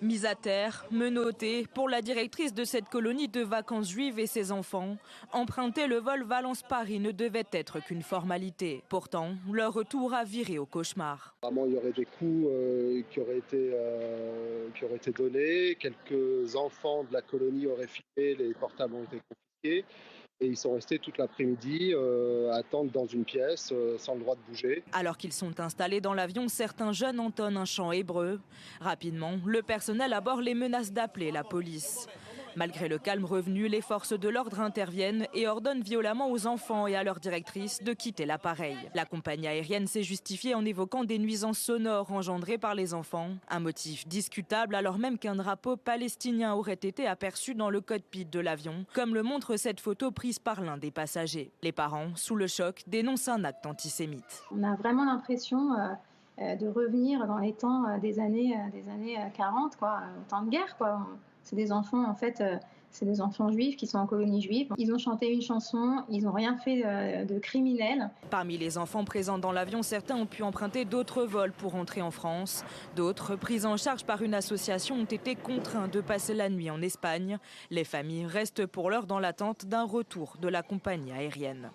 Mise à terre, menottée, pour la directrice de cette colonie de vacances juives et ses enfants, emprunter le vol Valence-Paris ne devait être qu'une formalité. Pourtant, leur retour a viré au cauchemar. Apparemment, il y aurait des coups qui auraient été donnés. Quelques enfants de la colonie auraient filé, les portables ont été confisqués. Et ils sont restés toute l'après-midi à attendre dans une pièce sans le droit de bouger. Alors qu'ils sont installés dans l'avion, certains jeunes entonnent un chant hébreu. Rapidement, le personnel à bord les menace d'appeler la police. Malgré le calme revenu, les forces de l'ordre interviennent et ordonnent violemment aux enfants et à leur directrice de quitter l'appareil. La compagnie aérienne s'est justifiée en évoquant des nuisances sonores engendrées par les enfants. Un motif discutable alors même qu'un drapeau palestinien aurait été aperçu dans le cockpit de l'avion, comme le montre cette photo prise par l'un des passagers. Les parents, sous le choc, dénoncent un acte antisémite. On a vraiment l'impression de revenir dans les temps des années 40, quoi, au temps de guerre, quoi. C'est des enfants, en fait, c'est des enfants juifs qui sont en colonie juive. Ils ont chanté une chanson, ils n'ont rien fait de criminel. Parmi les enfants présents dans l'avion, certains ont pu emprunter d'autres vols pour rentrer en France. D'autres, pris en charge par une association, ont été contraints de passer la nuit en Espagne. Les familles restent pour l'heure dans l'attente d'un retour de la compagnie aérienne.